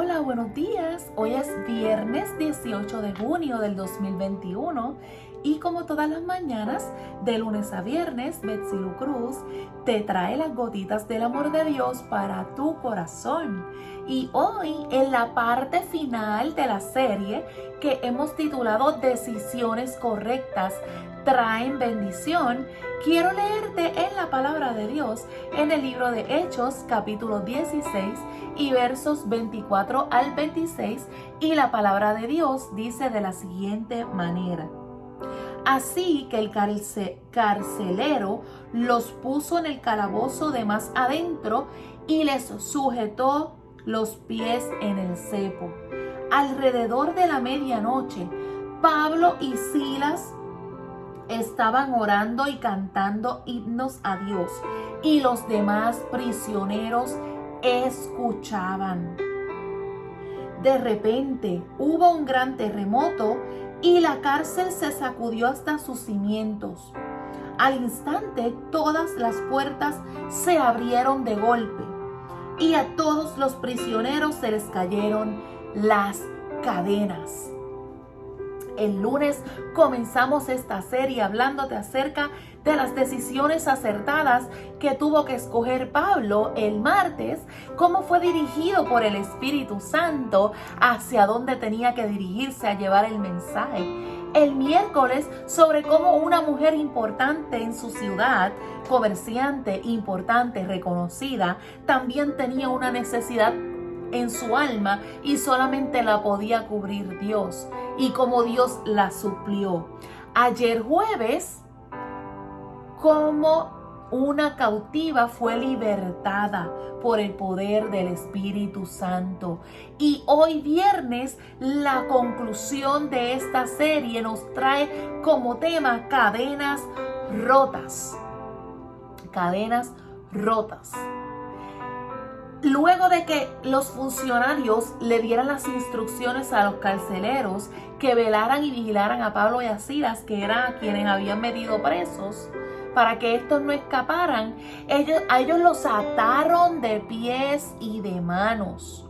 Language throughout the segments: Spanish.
Hola, buenos días. Hoy es viernes 18 de junio del 2021 y como todas las mañanas, de lunes a viernes, Betsilu Cruz te trae las gotitas del amor de Dios para tu corazón. Y hoy, en la parte final de la serie que hemos titulado Decisiones Correctas Traen Bendición, quiero leerte en la palabra de Dios en el libro de Hechos, capítulo 16 y versos 24 al 26, y la palabra de Dios dice de la siguiente manera: Así que el carcelero los puso en el calabozo de más adentro y les sujetó los pies en el cepo. Alrededor de la medianoche, Pablo y Silas estaban orando y cantando himnos a Dios, y los demás prisioneros escuchaban. De repente hubo un gran terremoto y la cárcel se sacudió hasta sus cimientos. Al instante, todas las puertas se abrieron de golpe y a todos los prisioneros se les cayeron las cadenas. El lunes comenzamos esta serie hablándote acerca de las decisiones acertadas que tuvo que escoger Pablo. El martes, cómo fue dirigido por el Espíritu Santo hacia dónde tenía que dirigirse a llevar el mensaje. El miércoles, sobre cómo una mujer importante en su ciudad, comerciante importante, reconocida, también tenía una necesidad en su alma y solamente la podía cubrir Dios, y como Dios la suplió. Ayer jueves, como una cautiva fue libertada por el poder del Espíritu Santo. Y hoy viernes, la conclusión de esta serie nos trae como tema cadenas rotas. Cadenas rotas. Luego de que los funcionarios le dieran las instrucciones a los carceleros que velaran y vigilaran a Pablo y a Silas, que eran a quienes habían metido presos, para que estos no escaparan, a ellos los ataron de pies y de manos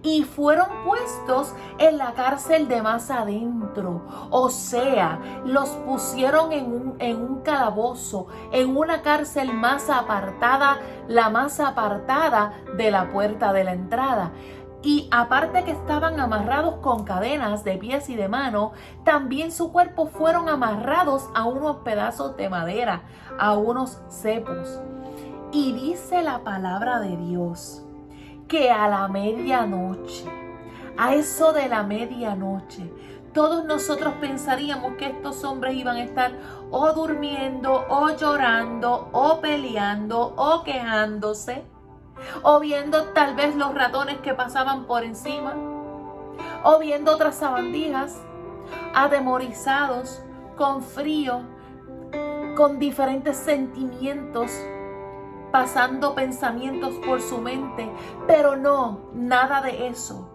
y fueron puestos en la cárcel de más adentro. O sea, los pusieron en un calabozo, en una cárcel más apartada, la más apartada de la puerta de la entrada. Y aparte que estaban amarrados con cadenas de pies y de manos, también su cuerpo fueron amarrados a unos pedazos de madera, a unos cepos. Y dice la palabra de Dios que a la medianoche, a eso de la medianoche, todos nosotros pensaríamos que estos hombres iban a estar o durmiendo, o llorando, o peleando, o quejándose, o viendo tal vez los ratones que pasaban por encima, o viendo otras sabandijas, atemorizados, con frío, con diferentes sentimientos, pasando pensamientos por su mente. Pero no, nada de eso.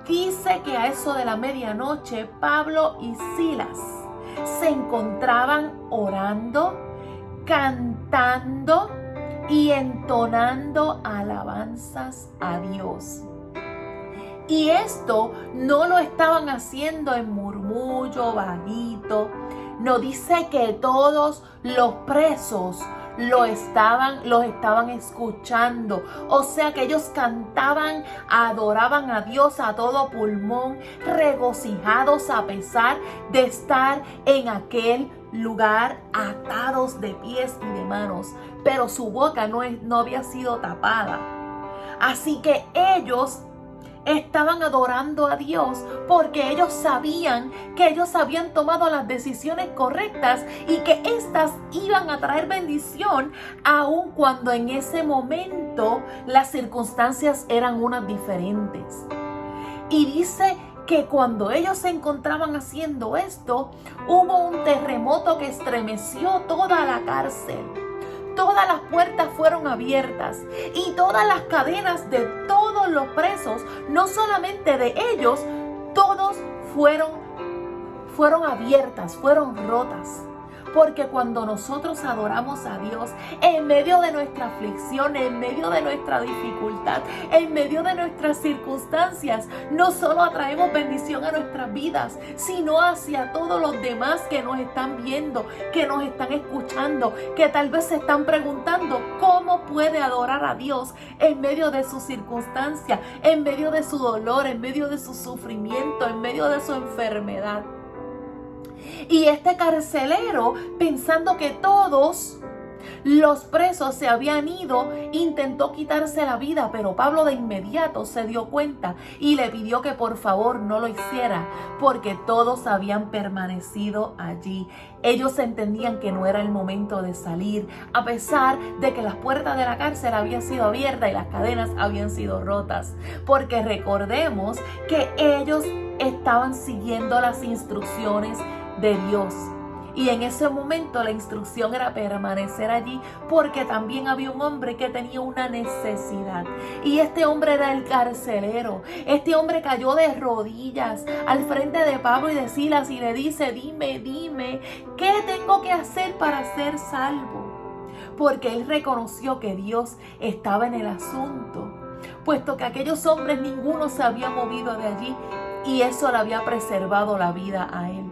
Dice que a eso de la medianoche, Pablo y Silas se encontraban orando, cantando y entonando alabanzas a Dios. Y esto no lo estaban haciendo en murmullo bajito. No, dice que todos los presos los estaban escuchando. O sea que ellos cantaban, adoraban a Dios a todo pulmón, regocijados a pesar de estar en aquel lugar, atados de pies y de manos, pero su boca no había sido tapada. Así que ellos estaban adorando a Dios porque ellos sabían que ellos habían tomado las decisiones correctas y que éstas iban a traer bendición, aun cuando en ese momento las circunstancias eran unas diferentes. Y dice que cuando ellos se encontraban haciendo esto, hubo un terremoto que estremeció toda la cárcel. Todas las puertas fueron abiertas y todas las cadenas de todos los presos, no solamente de ellos, todos fueron abiertas, fueron rotas. porque cuando nosotros adoramos a Dios, en medio de nuestra aflicción, en medio de nuestra dificultad, en medio de nuestras circunstancias, no solo atraemos bendición a nuestras vidas, sino hacia todos los demás que nos están viendo, que nos están escuchando, que tal vez se están preguntando cómo puede adorar a Dios en medio de su circunstancia, en medio de su dolor, en medio de su sufrimiento, en medio de su enfermedad. Y este carcelero, pensando que todos los presos se habían ido, intentó quitarse la vida, pero Pablo de inmediato se dio cuenta y le pidió que por favor no lo hiciera, porque todos habían permanecido allí. Ellos entendían que no era el momento de salir, a pesar de que las puertas de la cárcel habían sido abiertas y las cadenas habían sido rotas, porque recordemos que ellos estaban siguiendo las instrucciones de Dios. Y en ese momento la instrucción era permanecer allí, porque también había un hombre que tenía una necesidad. Y este hombre era el carcelero. Este hombre cayó de rodillas al frente de Pablo y de Silas y le dice: dime, ¿qué tengo que hacer para ser salvo? Porque él reconoció que Dios estaba en el asunto, puesto que aquellos hombres ninguno se había movido de allí y eso le había preservado la vida a él.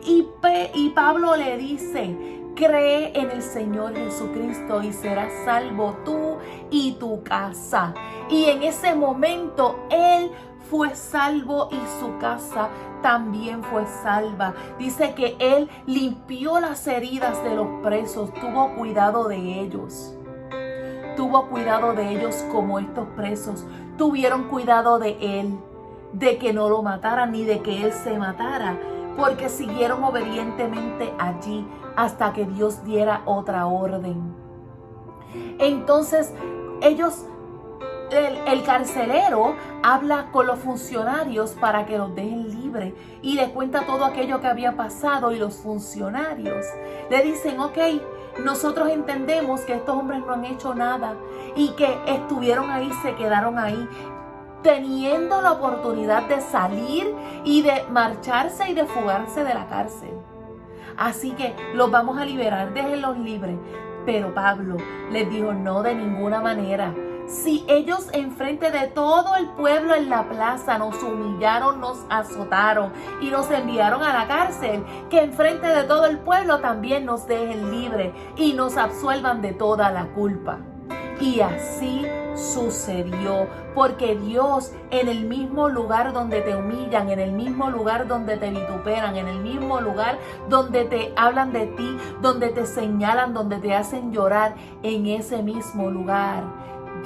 Y Pablo le dice: cree en el Señor Jesucristo y serás salvo tú y tu casa. Y en ese momento él fue salvo y su casa también fue salva. Dice que él limpió las heridas de los presos, tuvo cuidado de ellos. Tuvo cuidado de ellos como estos presos tuvieron cuidado de él, de que no lo mataran ni de que él se matara, porque siguieron obedientemente allí hasta que Dios diera otra orden. Entonces el carcelero habla con los funcionarios para que los dejen libres y le cuenta todo aquello que había pasado, y los funcionarios le dicen: ok, nosotros entendemos que estos hombres no han hecho nada y que estuvieron ahí, se quedaron ahí, teniendo la oportunidad de salir y de marcharse y de fugarse de la cárcel. Así que los vamos a liberar, déjenlos libres. Pero Pablo les dijo: no, de ninguna manera. Si ellos enfrente de todo el pueblo en la plaza nos humillaron, nos azotaron y nos enviaron a la cárcel, que enfrente de todo el pueblo también nos dejen libres y nos absuelvan de toda la culpa. Y así sucedió, porque Dios, en el mismo lugar donde te humillan, en el mismo lugar donde te vituperan, en el mismo lugar donde te hablan de ti, donde te señalan, donde te hacen llorar, en ese mismo lugar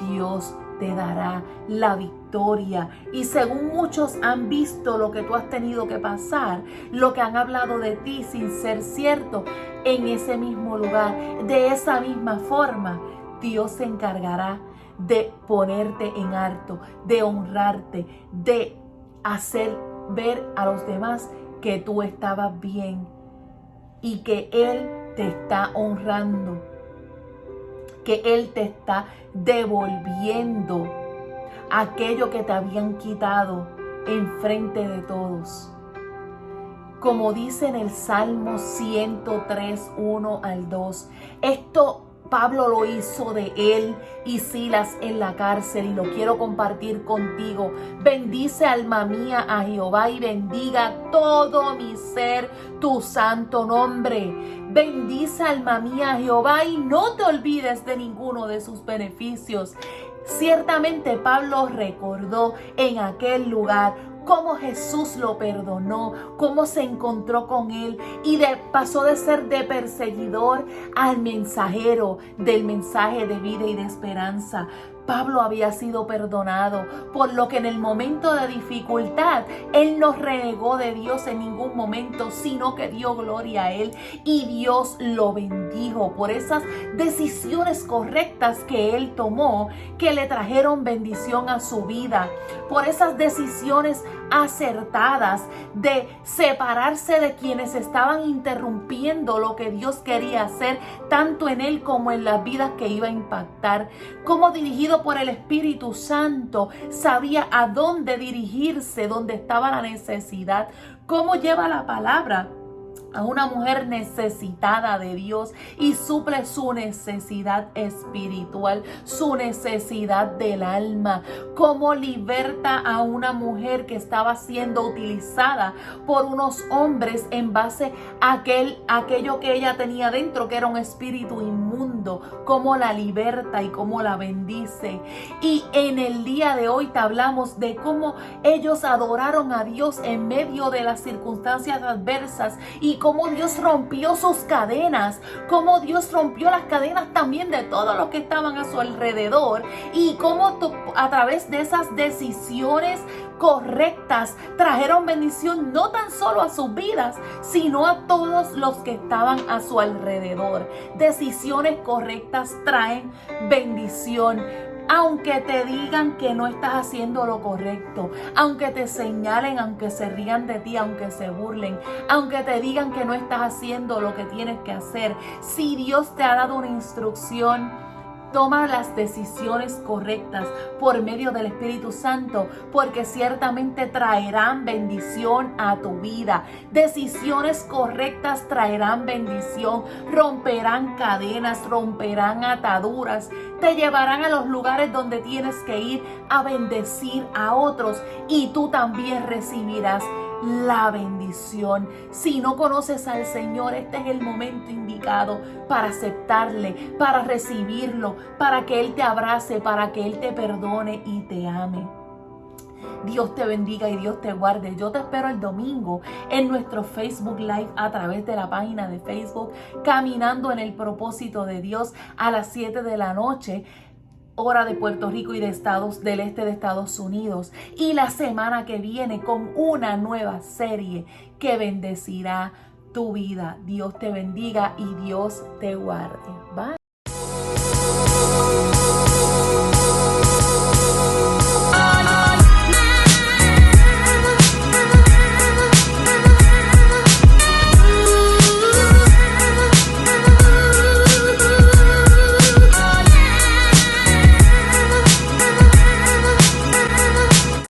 Dios te dará la victoria. Y según muchos han visto lo que tú has tenido que pasar, lo que han hablado de ti sin ser cierto, en ese mismo lugar, de esa misma forma, Dios se encargará de ponerte en alto, de honrarte, de hacer ver a los demás que tú estabas bien y que Él te está honrando, que Él te está devolviendo aquello que te habían quitado enfrente de todos. Como dice en el Salmo 103, 1 al 2, esto Pablo lo hizo de él y Silas en la cárcel, y lo quiero compartir contigo. Bendice, alma mía, a Jehová, y bendiga todo mi ser tu santo nombre. Bendice, alma mía, a Jehová, y no te olvides de ninguno de sus beneficios. Ciertamente Pablo recordó en aquel lugar cómo Jesús lo perdonó, cómo se encontró con él y pasó de ser de perseguidor al mensajero del mensaje de vida y de esperanza. Pablo había sido perdonado, por lo que en el momento de dificultad él no renegó de Dios en ningún momento, sino que dio gloria a él y Dios lo bendijo por esas decisiones correctas que él tomó, que le trajeron bendición a su vida, por esas decisiones acertadas de separarse de quienes estaban interrumpiendo lo que Dios quería hacer, tanto en él como en las vidas que iba a impactar. Como dirigido por el Espíritu Santo, sabía a dónde dirigirse, dónde estaba la necesidad, cómo lleva la palabra a una mujer necesitada de Dios y suple su necesidad espiritual, su necesidad del alma. Cómo liberta a una mujer que estaba siendo utilizada por unos hombres en base a aquello que ella tenía dentro, que era un espíritu inmundo. Cómo la liberta y cómo la bendice. Y en el día de hoy te hablamos de cómo ellos adoraron a Dios en medio de las circunstancias adversas y cómo Dios rompió sus cadenas, cómo Dios rompió las cadenas también de todos los que estaban a su alrededor, y cómo a través de esas decisiones correctas trajeron bendición no tan solo a sus vidas, sino a todos los que estaban a su alrededor. Decisiones correctas traen bendición. Aunque te digan que no estás haciendo lo correcto, aunque te señalen, aunque se rían de ti, aunque se burlen, aunque te digan que no estás haciendo lo que tienes que hacer, si Dios te ha dado una instrucción, toma las decisiones correctas por medio del Espíritu Santo, porque ciertamente traerán bendición a tu vida. Decisiones correctas traerán bendición, romperán cadenas, romperán ataduras, te llevarán a los lugares donde tienes que ir a bendecir a otros, y tú también recibirás la bendición. Si no conoces al Señor, este es el momento indicado para aceptarle, para recibirlo, para que Él te abrace, para que Él te perdone y te ame. Dios te bendiga y Dios te guarde. Yo te espero el domingo en nuestro Facebook Live a través de la página de Facebook Caminando en el Propósito de Dios a las 7 de la noche. Hora de Puerto Rico y de estados del este de Estados Unidos. Y la semana que viene con una nueva serie que bendecirá tu vida. Dios te bendiga y Dios te guarde.